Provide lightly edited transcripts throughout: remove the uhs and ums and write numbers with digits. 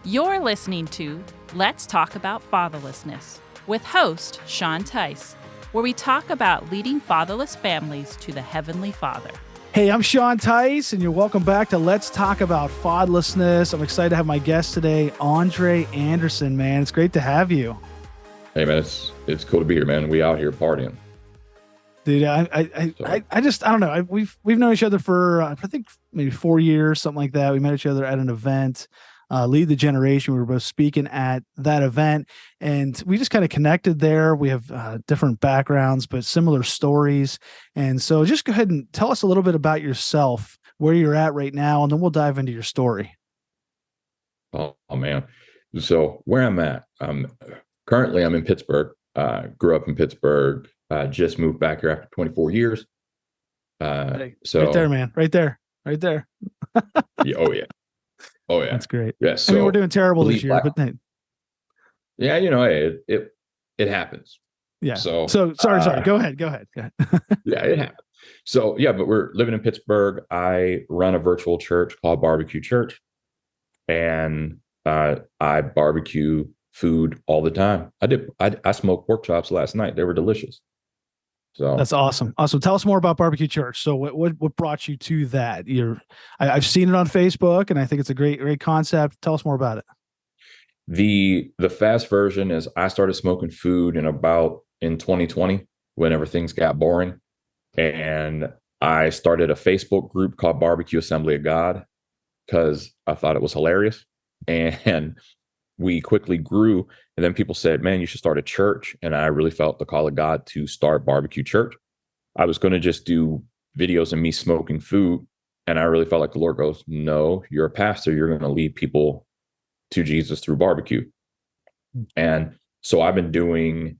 You're listening to Let's Talk About Fatherlessness with host Sean Teis, where we talk about leading fatherless families to the Heavenly Father. Hey, I'm Sean Teis, and you're welcome back to Let's Talk About Fatherlessness. I'm excited to have my guest today, Andre Anderson, man. It's great to have you. Hey, man, it's cool to be here, man. We out here partying. Dude, I don't know. We've known each other for, I think, maybe 4 years, something like that. We met each other at an event, Lead the Generation. We were both speaking at that event, and we just kind of connected there. We have different backgrounds, but similar stories. And so just go ahead and tell us a little bit about yourself, where you're at right now, and then we'll dive into your story. Oh man. So where I'm at, currently I'm in Pittsburgh. Grew up in Pittsburgh. Just moved back here after 24 years. So right there, man. Right there. yeah, oh yeah. That's great. Yeah. So I mean, we're doing terrible this year, but then. Yeah, hey, it happens. Yeah. So sorry. Go ahead. Yeah, it happened. So yeah, but we're living in Pittsburgh. I run a virtual church called Barbecue Church, and I barbecue food all the time. I smoked pork chops last night. They were delicious. So that's awesome. Tell us more about Barbecue Church. So what brought you to that? I've seen it on Facebook, and I think it's a great concept. Tell us more about it. The fast version is I started smoking food in 2020 whenever things got boring, and I started a Facebook group called Barbecue Assembly of God because I thought it was hilarious, and we quickly grew. And then people said, man, you should start a church. And I really felt the call of God to start Barbecue Church. I was going to just do videos of me smoking food. And I really felt like the Lord goes, no, you're a pastor. You're going to lead people to Jesus through barbecue. And so I've been doing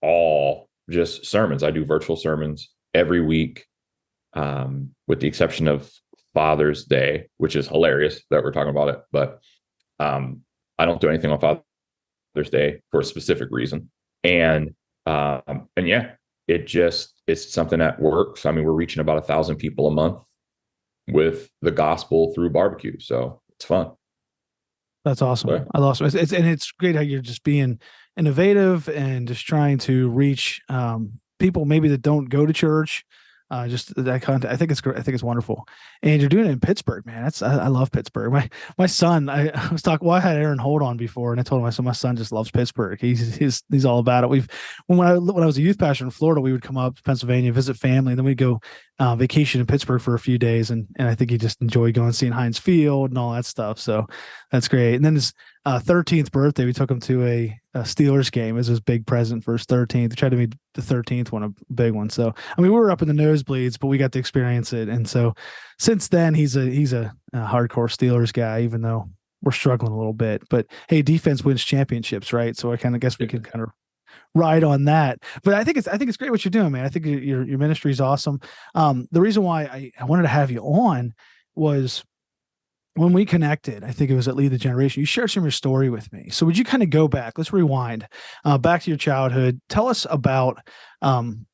all just sermons. I do virtual sermons every week, with the exception of Father's Day, which is hilarious that we're talking about it. But I don't do anything on Father's Day for a specific reason. And yeah, it's something that works. I mean, we're reaching about 1,000 people a month with the gospel through barbecue. So it's fun. That's awesome. Yeah. I love it. It's great how you're just being innovative and just trying to reach people maybe that don't go to church. Just that content. I think it's great. I think it's wonderful. And you're doing it in Pittsburgh, man. I love Pittsburgh. My son, I was talking, well, I had Aaron Holt on before, and I told him, my son just loves Pittsburgh. He's all about it. When I was a youth pastor in Florida, we would come up to Pennsylvania, visit family, and then we'd go vacation in Pittsburgh for a few days. And I think he just enjoyed going seeing Heinz Field and all that stuff. So that's great. And then his 13th birthday, we took him to a Steelers game as his big present for his 13th. We tried to make the 13th one a big one. So, I mean, we were up in the nosebleeds, but we got to experience it. And so since then, he's a hardcore Steelers guy, even though we're struggling a little bit. But hey, defense wins championships, right? So I kind of guess we can kind of ride on that. But I think it's great what you're doing, man. I think your ministry is awesome. The reason why I wanted to have you on was when we connected, I think it was at Lead the Generation, you shared some of your story with me. So would you kind of go back? Let's rewind back to your childhood. Tell us about, the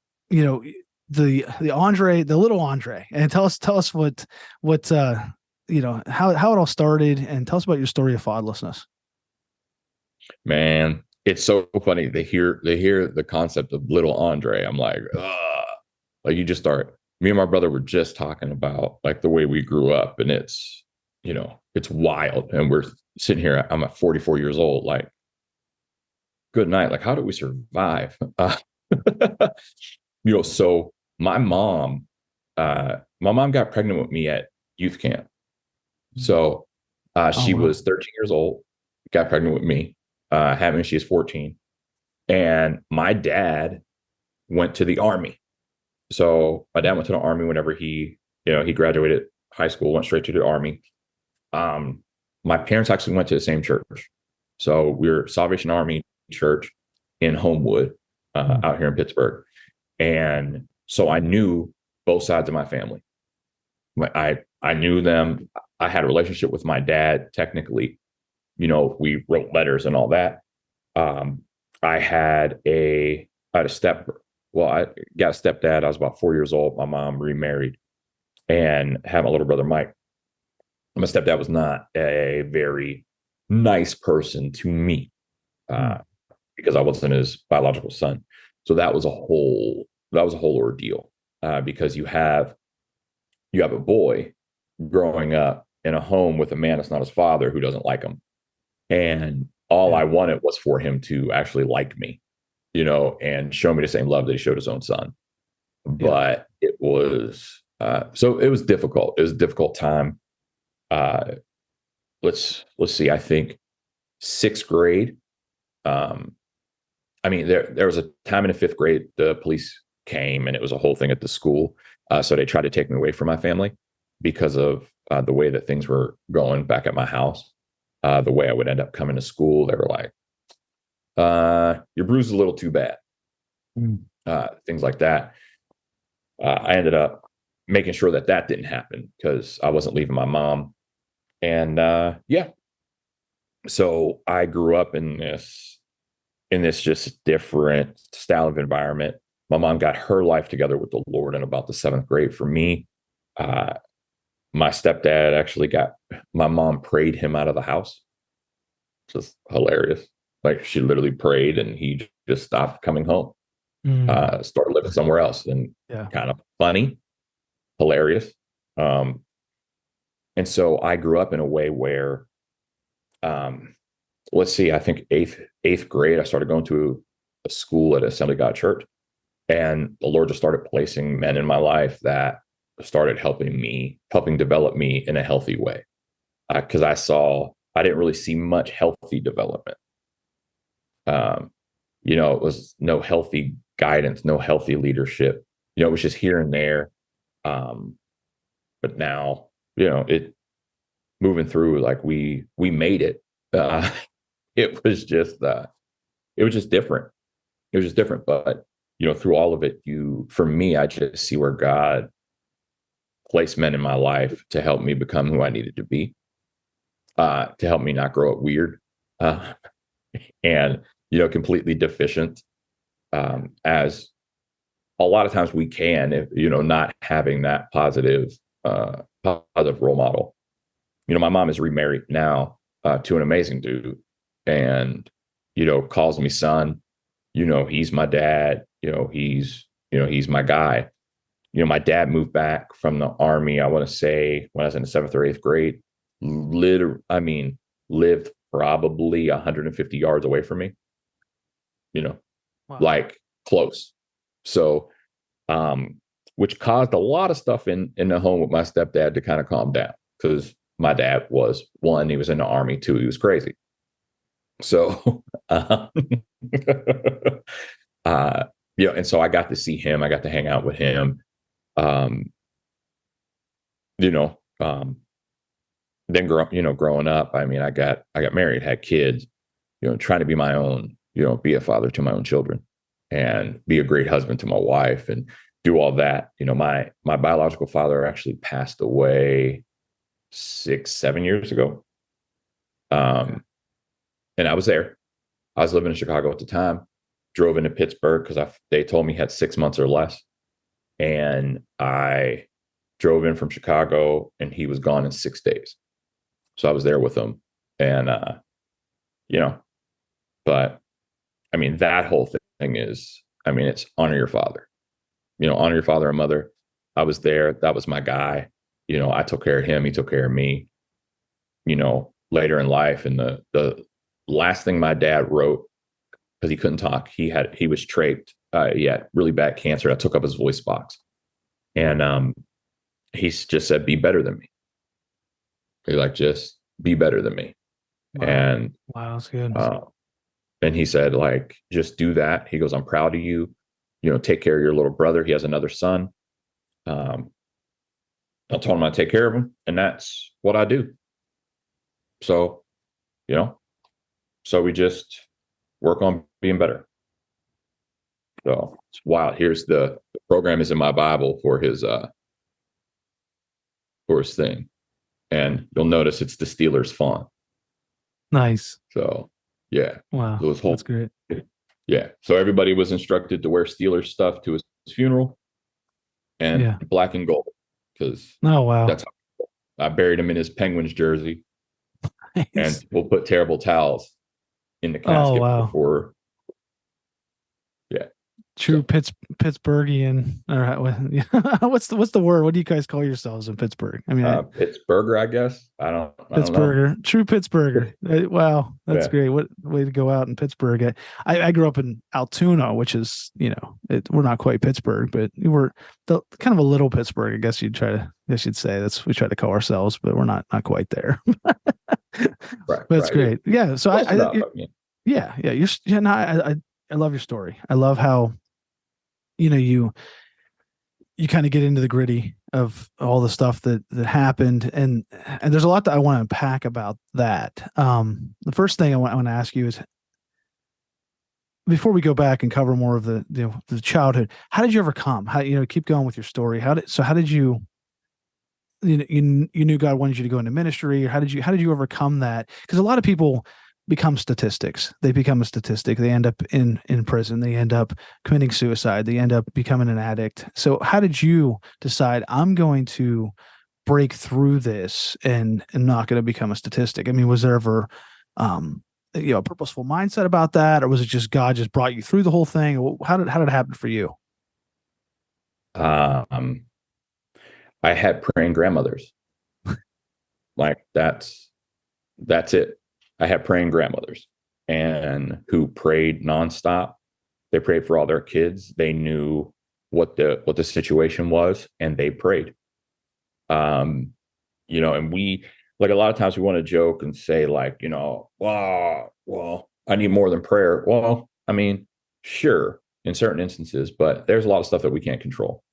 Andre, the little Andre, and tell us what how it all started, and tell us about your story of fatherlessness. Man, it's so funny. They hear the concept of little Andre. I'm like, like you just start. Me and my brother were just talking about like the way we grew up, and it's wild. And we're sitting here, I'm at 44 years old, like, good night. Like, how did we survive? So my mom got pregnant with me at youth camp. So she was 13 years old, got pregnant with me, had me when she was 14. And my dad went to the Army. So my dad went to the Army whenever he graduated high school, went straight to the Army. My parents actually went to the same church. So we're Salvation Army Church in Homewood, out here in Pittsburgh. And so I knew both sides of my family. I knew them. I had a relationship with my dad, technically. We wrote letters and all that. I got a stepdad. I was about 4 years old. My mom remarried and had my little brother, Mike. My stepdad was not a very nice person to me, because I wasn't his biological son. So that was a whole ordeal, because you have a boy growing up in a home with a man that's not his father, who doesn't like him. And all I wanted was for him to actually like me, and show me the same love that he showed his own son. But it was, so it was difficult. It was a difficult time. Let's see, I think sixth grade. I mean, there was a time in the fifth grade, the police came, and it was a whole thing at the school. So they tried to take me away from my family because of the way that things were going back at my house. The way I would end up coming to school, they were like, your bruise is a little too bad. Things like that. I ended up making sure that didn't happen, because I wasn't leaving my mom. And so I grew up in this just different style of environment. My mom got her life together with the Lord in about the seventh grade. For me, my stepdad actually my mom prayed him out of the house. Just hilarious. Like, she literally prayed and he just stopped coming home, started living somewhere else. And kind of funny, hilarious. And so I grew up in a way where, let's see, I think eighth grade, I started going to a school at Assembly of God Church, and the Lord just started placing men in my life that started helping develop me in a healthy way. Because I didn't really see much healthy development. It was no healthy guidance, no healthy leadership. It was just here and there. But now, it moving through, like, we made it. It was just different. It was just different. But, through all of it, for me, I just see where God placed men in my life to help me become who I needed to be, to help me not grow up weird, and, completely deficient, as a lot of times we can, if, not having that positive role model. My mom is remarried now, to an amazing dude, and, calls me son. He's my dad. He's my guy. My dad moved back from the Army, I want to say, when I was in the seventh or eighth grade. Lived probably 150 yards away from me. Wow. Like, close. So, which caused a lot of stuff in the home with my stepdad to kind of calm down, because my dad was, one, he was in the Army, two, he was crazy. So, and so I got to see him, I got to hang out with him, then growing up, I got married, had kids, trying to be my own, be a father to my own children, and be a great husband to my wife, and do all that. My biological father actually passed away 6-7 years ago. And I was there. I was living in Chicago at the time, drove into Pittsburgh because they told me he had 6 months or less. And I drove in from Chicago, and he was gone in 6 days. So I was there with him, and, but that whole thing is, it's honor your father, honor your father and mother. I was there. That was my guy. I took care of him. He took care of me, later in life. And the last thing my dad wrote, because he couldn't talk, he was trached. He had really bad cancer. I took up his voice box, and he just said, "Be better than me." He's like, "Just be better than me." Wow. And wow, that's good. And he said, like, "Just do that." He goes, "I'm proud of you. Take care of your little brother. He has another son." I told him I'd take care of him, and that's what I do. So, so we just work on being better. So it's wild. Here's the program is in my Bible for his thing. And you'll notice it's the Steelers font. Nice. So, yeah. Wow. So that's great. Yeah. So everybody was instructed to wear Steelers stuff to his funeral, and black and gold, because wow. that's how I buried him in his Penguins jersey. and Nice. we'll put terrible towels in the Oh, casket wow. before. Yeah. True So Pittsburghian, or what's the word? What do you guys call yourselves in Pittsburgh? I mean, Pittsburgher, I guess. I don't know. Pittsburgher, true Pittsburgher. Wow, that's Yeah. great. What way to go out in Pittsburgh. I grew up in Altoona, which is, we're not quite Pittsburgh, but we're kind of a little Pittsburgh, I guess you'd say. That's we try to call ourselves, but we're not quite there. Right. But it's Right. great. Yeah. So Close enough. yeah, I love your story. I love how, you kind of get into the gritty of all the stuff that happened, and there's a lot that I want to unpack about that. The first thing I want to ask you is, before we go back and cover more of the childhood, how did you overcome? How keep going with your story? How did you knew God wanted you to go into ministry, or how did you overcome that? Because a lot of people become statistics. They become a statistic. They end up in prison. They end up committing suicide. They end up becoming an addict. So how did you decide, I'm going to break through this and not going to become a statistic? I mean, was there ever a purposeful mindset about that, or was it just God just brought you through the whole thing? How did it happen for you? I had praying grandmothers. Like that's it. I had praying grandmothers and who prayed nonstop. They prayed for all their kids. They knew what the situation was, and they prayed. And we, like, a lot of times we want to joke and say, like, well, I need more than prayer. Well, I mean, sure, in certain instances, but there's a lot of stuff that we can't control.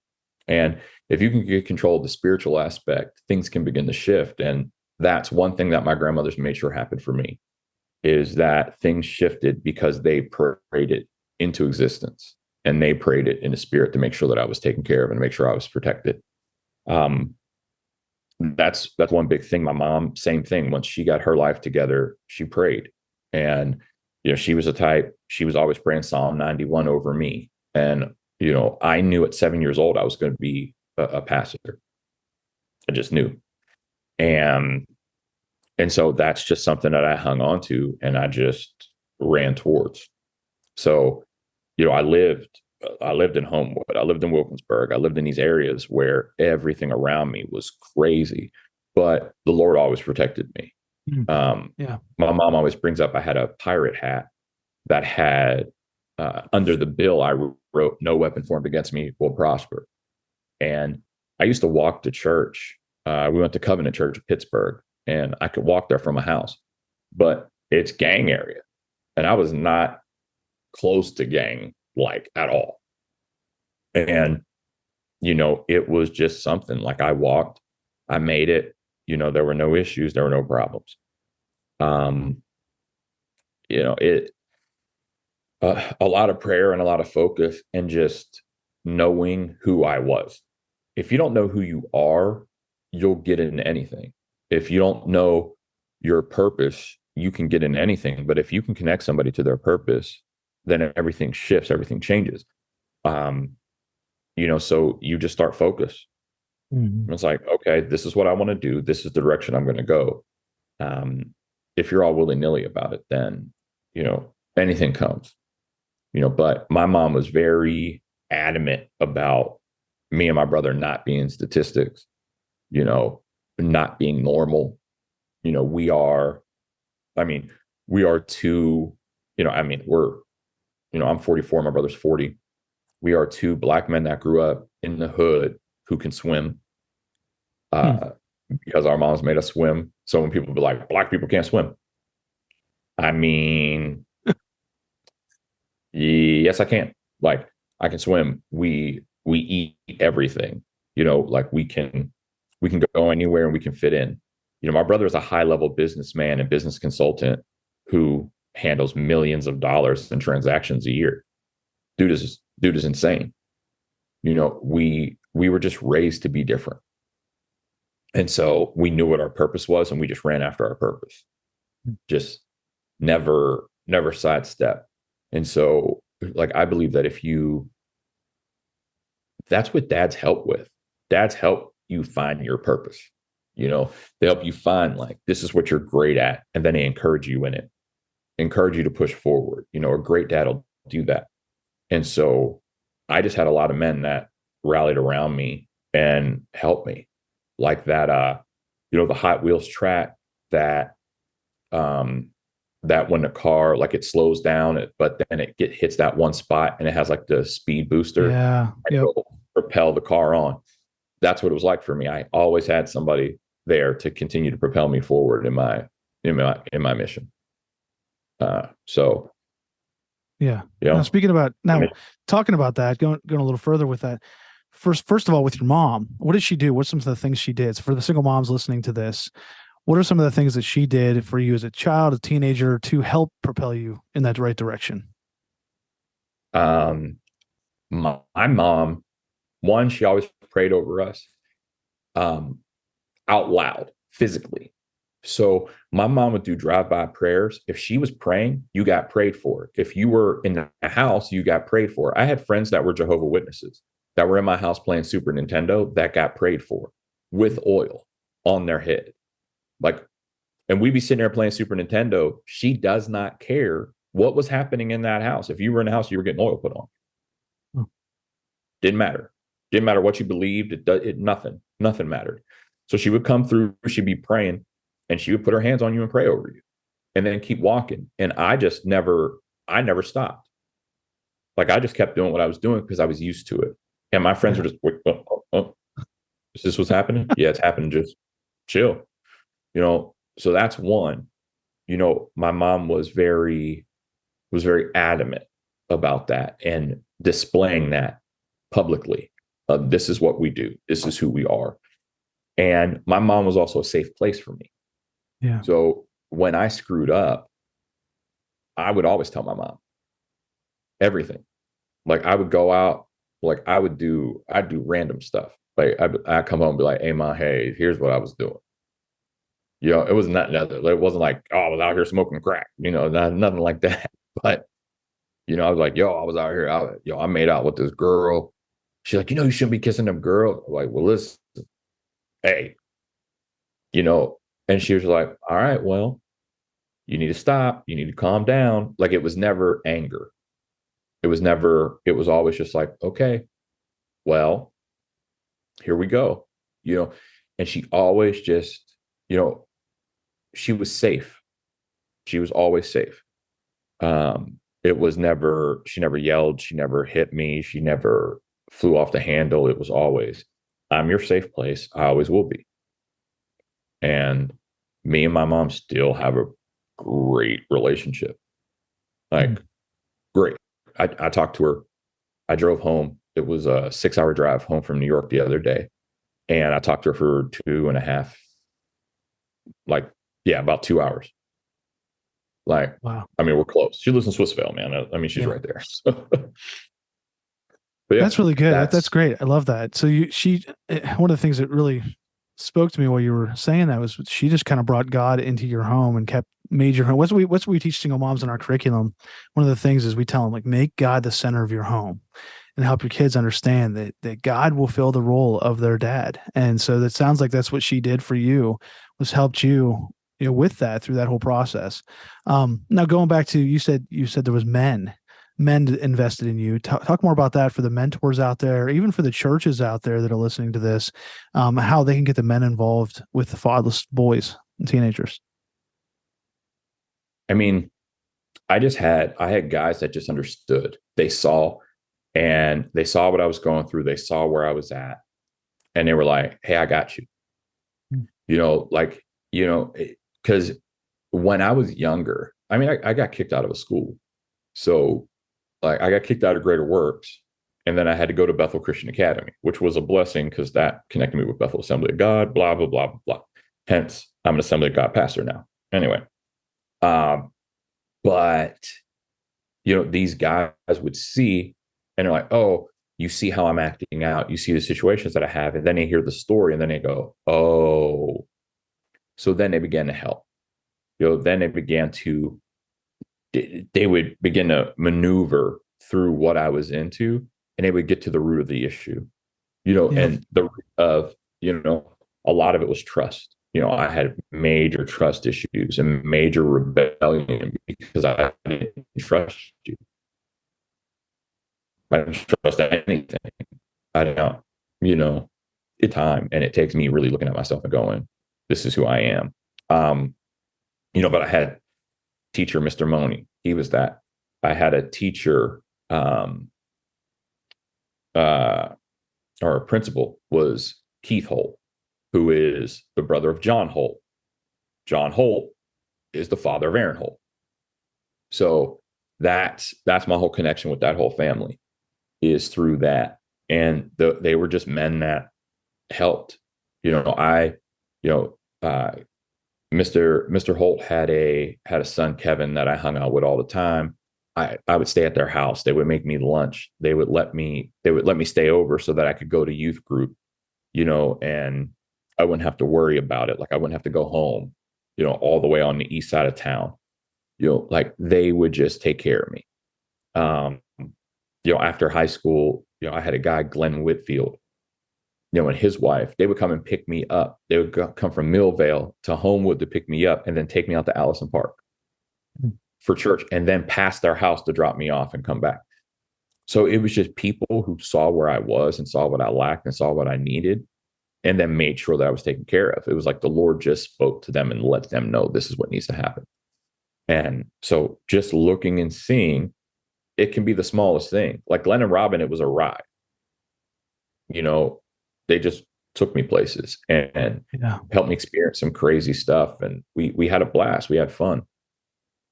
And if you can get control of the spiritual aspect, things can begin to shift. And that's one thing that my grandmothers made sure happened for me, is that things shifted because they prayed it into existence, and they prayed it in the spirit to make sure that I was taken care of and make sure I was protected. That's one big thing. My mom, same thing. Once she got her life together, she prayed. And, she was she was always praying Psalm 91 over me. And, I knew at 7 years old, I was going to be a pastor. I just knew. And so that's just something that I hung on to, and I just ran towards. So, I lived in Homewood. I lived in Wilkinsburg. I lived in these areas where everything around me was crazy, but the Lord always protected me. Yeah. My mom always brings up, I had a pirate hat that had, under the bill, I wrote, "No weapon formed against me will prosper." And I used to walk to church. We went to Covenant Church in Pittsburgh, and I could walk there from my house, but it's gang area. And I was not close to gang, like, at all. And, it was just something, like, I walked, I made it, there were no issues, there were no problems. A lot of prayer and a lot of focus, and just knowing who I was. If you don't know who you are, you'll get into anything. If you don't know your purpose, you can get into anything. But if you can connect somebody to their purpose, then everything shifts, everything changes. So you just start focus. Mm-hmm. It's like, okay, this is what I want to do. This is the direction I'm going to go. If you're all willy-nilly about it, then, anything comes. But my mom was very adamant about me and my brother not being statistics, not being normal. We are two, I'm 44, my brother's 40. We are two Black men that grew up in the hood who can swim, because our moms made us swim. So when people be like, Black people can't swim, I mean, yes, I can. Like, I can swim. We eat everything, like, we can go anywhere and we can fit in. My brother is a high level businessman and business consultant who handles millions of dollars in transactions a year. Dude is insane. We were just raised to be different. And so we knew what our purpose was, and we just ran after our purpose. Just never sidestep. And so, like, I believe that that's what dads help with. Dads help you find your purpose. They help you find like, this is what you're great at. And then they encourage you in it, encourage you to push forward. A great dad will do that. And so I just had a lot of men that rallied around me and helped me, like that, the Hot Wheels track that, that when the car, like it slows down, but then it hits that one spot and it has like the speed booster. Yeah. Yep. Propel the car on. That's what it was like for me. I always had somebody there to continue to propel me forward in my mission. So yeah. Now, talking about that, going a little further with that. First of all, with your mom, what did she do? What's some of the things she did? So for the single moms listening to this, what are some of the things that she did for you as a child, a teenager, to help propel you in that right direction? My mom, one, she always prayed over us, out loud, physically. So my mom would do drive-by prayers. If she was praying, you got prayed for. If you were in the house, you got prayed for. I had friends that were Jehovah's Witnesses that were in my house playing Super Nintendo that got prayed for with oil on their head. Like, and we'd be sitting there playing Super Nintendo. She does not care what was happening in that house. If you were in the house, you were getting oil put on. Didn't matter. Didn't matter what you believed. Nothing mattered. So she would come through, she'd be praying, and she would put her hands on you and pray over you and then keep walking. And I never stopped. Like, I just kept doing what I was doing because I was used to it. And my friends were just, is this what's happening? Yeah, it's happening. Just chill. So that's one. My mom was very adamant about that and displaying that publicly. This is what we do. This is who we are. And my mom was also a safe place for me. Yeah. So when I screwed up, I would always tell my mom everything. Like, I would go out, like I'd do random stuff. Like I'd come home and be like, hey, Mom, hey, here's what I was doing. It was nothing. It wasn't like, oh, I was out here smoking crack, nothing like that. But, I was like, yo, I was out here, I made out with this girl. She's like, you shouldn't be kissing them girls. I'm like, well, listen, hey, and she was like, all right, well, you need to stop. You need to calm down. Like, it was never anger. It was always just like, okay, well, here we go, and she always just, she was safe. She was always safe. She never yelled. She never hit me. She never flew off the handle. It was always, I'm your safe place. I always will be. And me and my mom still have a great relationship. Like, great. I talked to her. I drove home. It was a 6-hour drive home from New York the other day. And I talked to her for 2.5, about 2 hours. Like, wow. I mean, we're close. She lives in Swissvale, man. I mean, she's right there. But yeah, that's really good. That's great. I love that. So one of the things that really spoke to me while you were saying that was she just kind of brought God into your home and made your home. What's what we teach single moms in our curriculum. One of the things is we tell them, like, make God the center of your home and help your kids understand that God will fill the role of their dad. And so that sounds like that's what she did for you, was helped you, with that through that whole process. Now going back to, you said there was men invested in you. Talk more about that for the mentors out there, even for the churches out there that are listening to this, how they can get the men involved with the fatherless boys and teenagers. I mean, I had guys that just understood. They saw what I was going through. They saw where I was at, and they were like, hey, I got you. Because when I was younger, I mean, I got kicked out of a school. So, like, I got kicked out of Greater Works, and then I had to go to Bethel Christian Academy, which was a blessing because that connected me with Bethel Assembly of God, blah, blah, blah, blah, blah. Hence, I'm an Assembly of God pastor now. Anyway, but, these guys would see, and they're like, oh, you see how I'm acting out. You see the situations that I have. And then they hear the story, and then they go, oh. So then they began to help. Then they would begin to maneuver through what I was into, and they would get to the root of the issue, and the root of, a lot of it was trust. I had major trust issues and major rebellion because I didn't trust you. I didn't trust anything. I don't, it's time. And it takes me really looking at myself and going, this is who I am. But I had teacher, Mr. Money. He was that. I had a teacher, or a principal was Keith Holt, who is the brother of John Holt. John Holt is the father of Aaron Holt. So that's my whole connection with that whole family, is through that. And they were just men that helped. Mr. Holt had a son, Kevin, that I hung out with all the time. I would stay at their house. They would make me lunch. They would let me stay over so that I could go to youth group, and I wouldn't have to worry about it. Like, I wouldn't have to go home, all the way on the east side of town. Like, they would just take care of me. After high school, I had a guy, Glenn Whitfield, and his wife, they would come and pick me up. They would come from Millvale to Homewood to pick me up and then take me out to Allison Park for church, and then pass their house to drop me off and come back. So it was just people who saw where I was and saw what I lacked and saw what I needed, and then made sure that I was taken care of. It was like the Lord just spoke to them and let them know this is what needs to happen. And so just looking and seeing, it can be the smallest thing. Like Glenn and Robin, it was a ride. They just took me places and helped me experience some crazy stuff. And we had a blast. We had fun.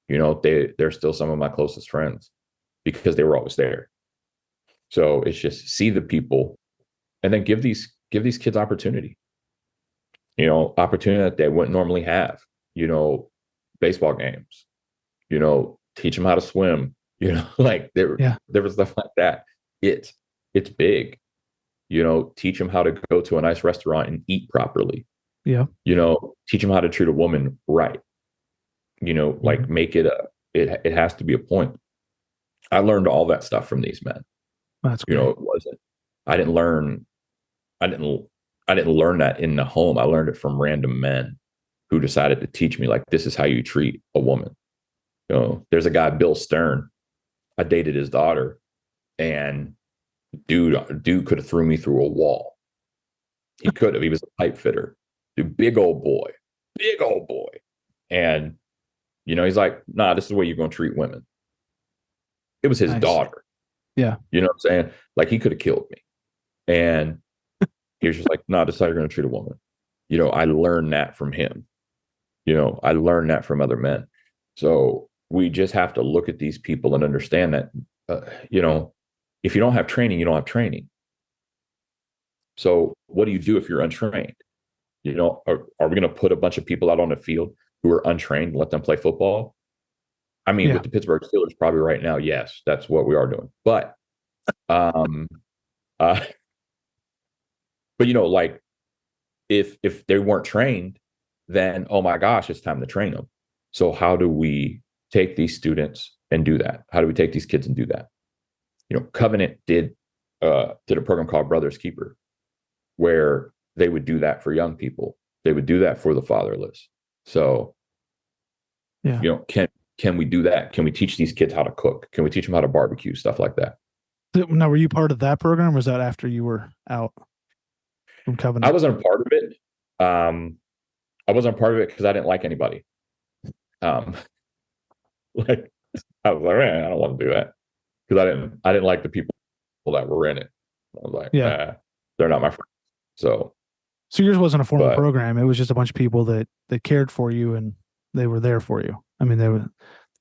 They're still some of my closest friends because they were always there. So it's just see the people and then give these kids opportunity, opportunity that they wouldn't normally have, baseball games, teach them how to swim, like there was stuff like that. It's big, teach them how to go to a nice restaurant and eat properly. Yeah. Teach them how to treat a woman right. Like make it it has to be a point. I learned all that stuff from these men. That's great. It wasn't, I didn't learn that in the home. I learned it from random men who decided to teach me, like, this is how you treat a woman. There's a guy, Bill Stern. I dated his daughter, and dude could have threw me through a wall. He could have. He was a pipe fitter. Dude, big old boy. And he's like, nah, this is the way you're going to treat women. It was his daughter. Yeah. You know what I'm saying? Like, he could have killed me. And he was just like, nah, this is how you're going to treat a woman. I learned that from him. I learned that from other men. So we just have to look at these people and understand that, if you don't have training, you don't have training. So what do you do if you're untrained? Are we going to put a bunch of people out on the field who are untrained and let them play football? I mean, with the Pittsburgh Steelers probably right now, yes, that's what we are doing. But, like, if they weren't trained, then, oh my gosh, it's time to train them. So how do we take these students and do that? How do we take these kids and do that? Covenant did a program called Brothers Keeper, where they would do that for young people. They would do that for the fatherless. So, can we do that? Can we teach these kids how to cook? Can we teach them how to barbecue, stuff like that? Now, were you part of that program, or was that after you were out from Covenant? I wasn't a part of it. I wasn't a part of it because I didn't like anybody. I was like, man, I don't want to do that, because I didn't like the people that were in it. I was like, they're not my friends. So yours wasn't a formal program. It was just a bunch of people that cared for you, and they were there for you. I mean,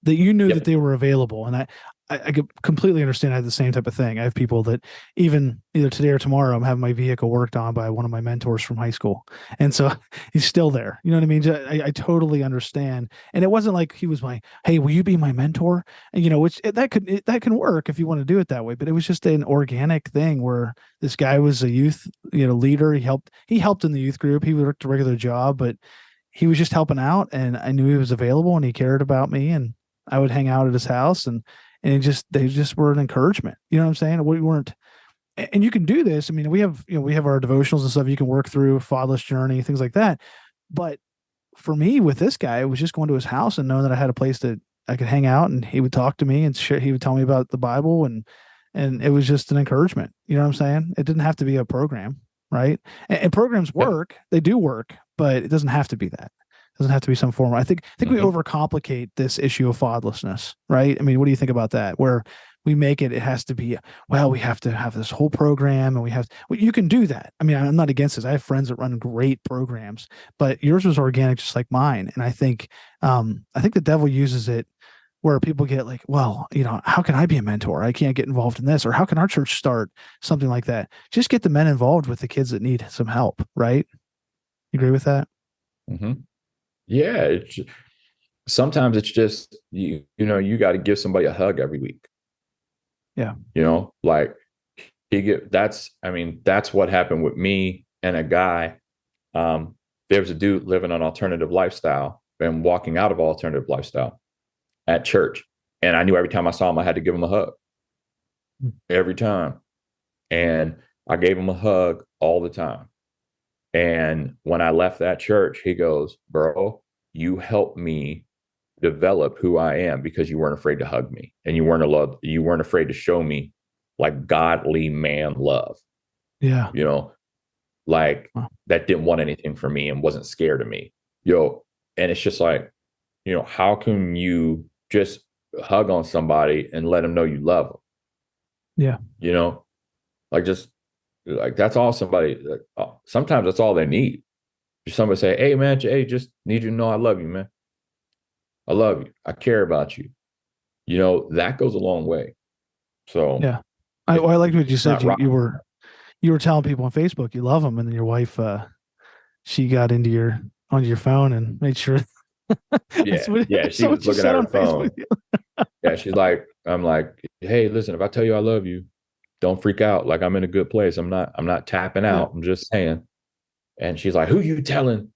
you knew that they were available, and I could completely understand. I had the same type of thing. I have people that even either today or tomorrow, I'm having my vehicle worked on by one of my mentors from high school. And so he's still there. You know what I mean? I totally understand. And it wasn't like he was hey, will you be my mentor? And, which that can work if you want to do it that way. But it was just an organic thing where this guy was a youth, leader. He helped in the youth group. He worked a regular job, but he was just helping out, and I knew he was available and he cared about me, and I would hang out at his house, and they just were an encouragement. You know what I'm saying? We weren't, and you can do this. I mean, we have our devotionals and stuff you can work through, Fatherless Journey, things like that. But for me, with this guy, it was just going to his house and knowing that I had a place that I could hang out, and he would talk to me and he would tell me about the Bible, and it was just an encouragement. You know what I'm saying? It didn't have to be a program, right? And programs work; they do work, but it doesn't have to be that. It doesn't have to be some form. I think we overcomplicate this issue of fatherlessness, right? I mean, what do you think about that? Where we make it has to be, well, we have to have this whole program, and well, you can do that. I mean, I'm not against this. I have friends that run great programs, but yours was organic, just like mine. And I think the devil uses it where people get like, well, how can I be a mentor? I can't get involved in this, or how can our church start something like that? Just get the men involved with the kids that need some help, right? You agree with that? Mm-hmm. Yeah. Sometimes it's just, you got to give somebody a hug every week. Yeah. Like that's what happened with me and a guy. There was a dude living an alternative lifestyle and walking out of alternative lifestyle at church. And I knew every time I saw him, I had to give him a hug every time. And I gave him a hug all the time. And when I left that church, he goes, bro, you helped me develop who I am because you weren't afraid to hug me, and you weren't afraid to show me like godly man love. Yeah. Like wow. That didn't want anything from me and wasn't scared of me. And it's just like, how can you just hug on somebody and let them know you love them? Yeah. Like that's all somebody, sometimes that's all they need. Just somebody say, hey man, just need you to know I love you, man. I love you. I care about you. That goes a long way. So yeah, I liked what you said. You were telling people on Facebook you love them, and then your wife, she got onto your phone and made sure. Yeah. She was looking at her phone. Yeah, I'm like, hey, listen, if I tell you I love you, don't freak out. Like I'm in a good place. I'm not tapping out. I'm just saying. And she's like, who you telling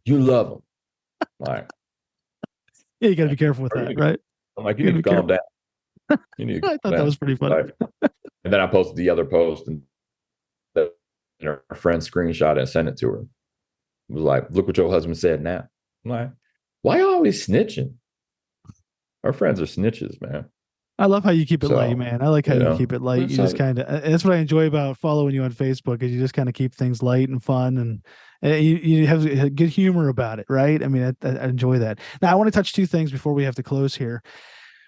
you love them? Like, yeah, you got to be careful with that, right? I'm like, you need to calm down. I thought that was pretty funny. And then I posted the other post, and her friend screenshot it and sent it to her. It was like, look what your husband said now. I'm like, why you always snitching? Our friends are snitches, man. I love how you keep it light, man. I like how you keep it light. You just kind of, that's what I enjoy about following you on Facebook, is you just kind of keep things light and fun, and you have good humor about it, right? I mean, I enjoy that. Now, I want to touch two things before we have to close here.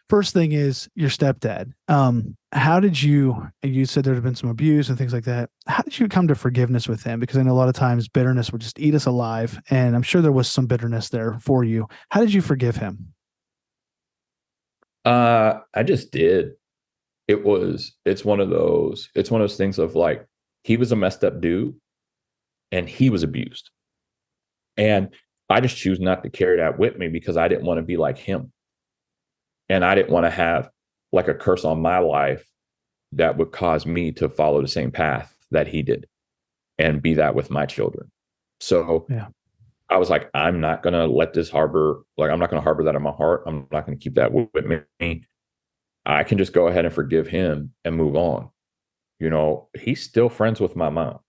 First thing is your stepdad. How did you said there had been some abuse and things like that. How did you come to forgiveness with him? Because I know a lot of times bitterness would just eat us alive. And I'm sure there was some bitterness there for you. How did you forgive him? I just did. It's one of those things of like, he was a messed up dude and he was abused. And I just choose not to carry that with me because I didn't want to be like him. And I didn't want to have like a curse on my life that would cause me to follow the same path that he did and be that with my children. So I was like, I'm not going to let this harbor, like, I'm not going to harbor that in my heart. I'm not going to keep that with me. I can just go ahead and forgive him and move on. He's still friends with my mom.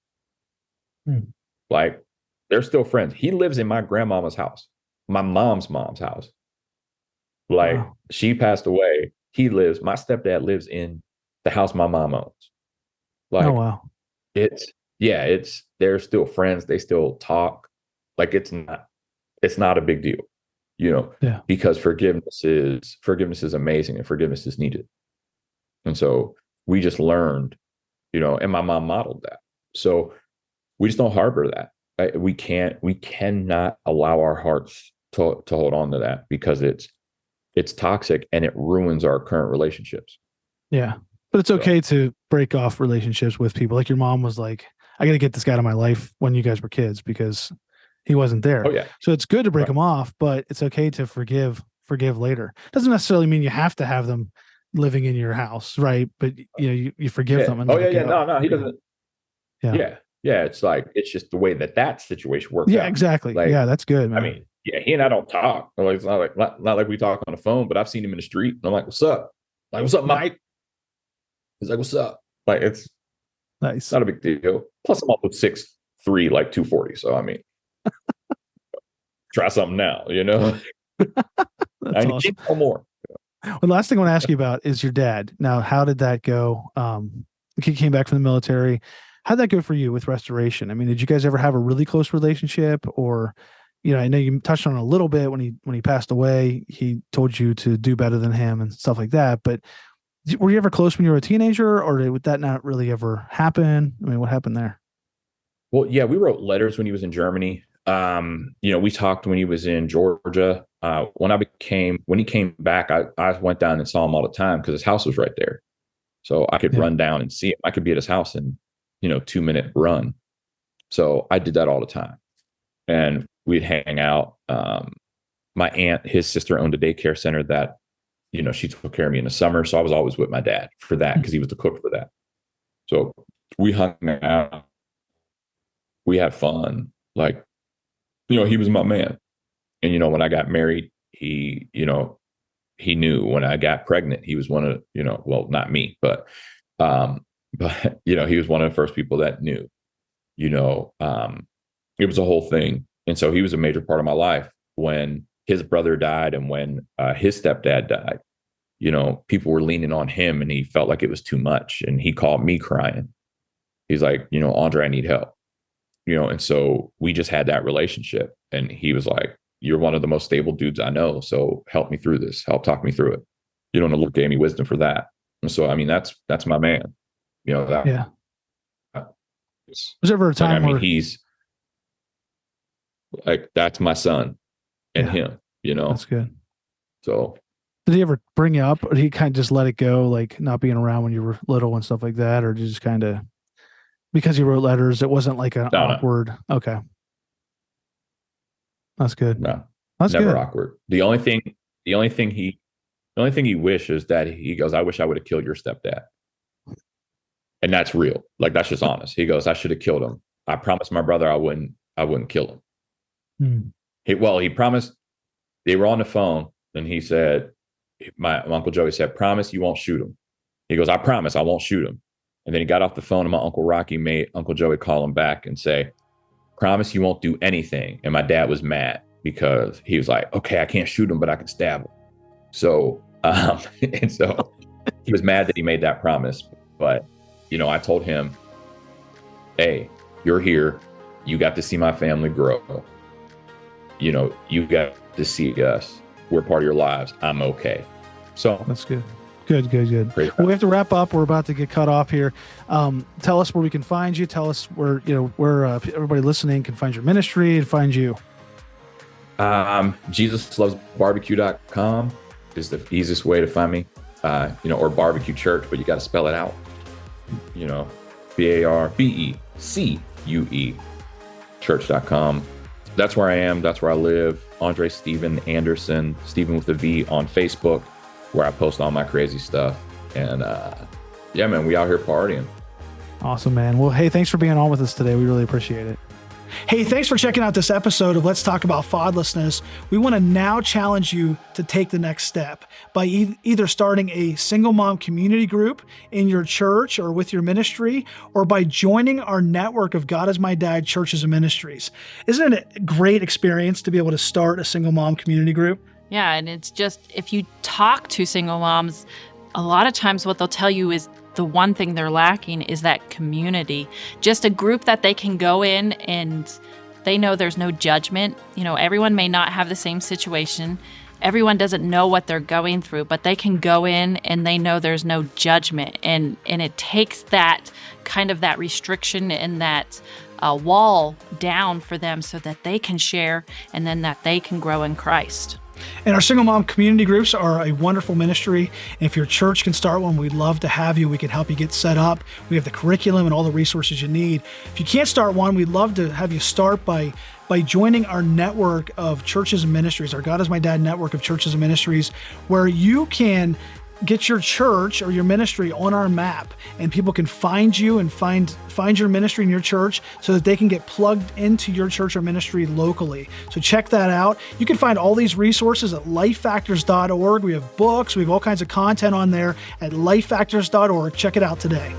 Like, they're still friends. He lives in my grandmama's house, my mom's house. Like, she passed away. My stepdad lives in the house my mom owns. Like, they're still friends. They still talk. Like, it's not a big deal, because forgiveness is amazing and forgiveness is needed. And so we just learned, and my mom modeled that. So we just don't harbor that. We cannot allow our hearts to hold on to that, because it's toxic and it ruins our current relationships. Yeah. But it's okay to break off relationships with people. Like your mom was like, I got to get this guy out of my life when you guys were kids because he wasn't there. Oh, yeah. So it's good to break them off, but it's okay to forgive later. Doesn't necessarily mean you have to have them living in your house, right? But you forgive them. And No, he doesn't. Yeah. Yeah. It's like, it's just the way that situation works out. Yeah, exactly. Like, yeah, that's good, man. I mean, he and I don't talk. Like, it's not like we talk on the phone, but I've seen him in the street and I'm like, what's up? Like, what's up, Mike? He's like, what's up? Like, it's nice. Not a big deal. Plus, I'm up with 6'3", like 240. So, I mean, try something now, That's I awesome. need more. Well, the last thing I want to ask you about is your dad. Now, how did that go? He came back from the military. How'd that go for you with restoration? I mean, did you guys ever have a really close relationship? Or, I know you touched on it a little bit when he passed away. He told you to do better than him and stuff like that. But were you ever close when you were a teenager, or would that not really ever happen? I mean, what happened there? Well, yeah, we wrote letters when he was in Germany. We talked when he was in Georgia. When he came back, I went down and saw him all the time because his house was right there. So I could run down and see him. I could be at his house in, 2-minute run. So I did that all the time. And we'd hang out. My aunt, his sister, owned a daycare center that, she took care of me in the summer. So I was always with my dad for that because he was the cook for that. So we hung out. We had fun. Like, he was my man. And, when I got married, he knew. When I got pregnant, he was one of, well, not me, but he was one of the first people that knew, it was a whole thing. And so he was a major part of my life. When his brother died and when his stepdad died, people were leaning on him and he felt like it was too much. And he called me crying. He's like, Andre, I need help. And so we just had that relationship. And he was like, you're one of the most stable dudes I know. So help me through this. Help talk me through it. The Lord gave me wisdom for that. And so, I mean, that's my man. Was there ever a time where he's like, that's my son and him, That's good. So did he ever bring you up, or did he kind of just let it go, like not being around when you were little and stuff like that? Or did you just kind of, because you wrote letters, it wasn't like an awkward. No. Okay. That's good. No, that's never good. Awkward. The only thing he wishes that he goes, I wish I would have killed your stepdad. And that's real. Like, that's just honest. He goes, I should have killed him. I promised my brother I wouldn't kill him. He promised. They were on the phone and he said, my Uncle Joey said, promise you won't shoot him. He goes, I promise I won't shoot him. And then he got off the phone and my Uncle Rocky made Uncle Joey call him back and say, promise you won't do anything. And my dad was mad because he was like, okay, I can't shoot him, but I can stab him. So, and so he was mad that he made that promise. But, I told him, hey, you're here. You got to see my family grow. You got to see us. We're part of your lives. I'm okay. So that's good. Good. Well, we have to wrap up. We're about to get cut off here. Tell us where we can find you. Tell us where everybody listening can find your ministry and find you. JesusLovesBarbecue.com is the easiest way to find me. Or barbecue church, but you got to spell it out. BARBECUE church.com. That's where I am. That's where I live. Andre Stephen Anderson, Stephen with a V on Facebook, where I post all my crazy stuff. And man, we out here partying. Awesome, man. Well, hey, thanks for being on with us today. We really appreciate it. Hey, thanks for checking out this episode of Let's Talk About Fatherlessness. We want to now challenge you to take the next step by either starting a single mom community group in your church or with your ministry, or by joining our network of God is My Dad churches and ministries. Isn't it a great experience to be able to start a single mom community group? Yeah, and it's just, if you talk to single moms, a lot of times what they'll tell you is the one thing they're lacking is that community, just a group that they can go in and they know there's no judgment. Everyone may not have the same situation. Everyone doesn't know what they're going through, but they can go in and they know there's no judgment. And it takes that kind of that restriction and that wall down for them so that they can share and then that they can grow in Christ. And our single mom community groups are a wonderful ministry. And if your church can start one, we'd love to have you. We can help you get set up. We have the curriculum and all the resources you need. If you can't start one, we'd love to have you start by joining our network of churches and ministries, our God is My Dad network of churches and ministries, where you can get your church or your ministry on our map, and people can find you and find your ministry in your church so that they can get plugged into your church or ministry locally. So check that out. You can find all these resources at lifefactors.org. We have books, we have all kinds of content on there at lifefactors.org. Check it out today.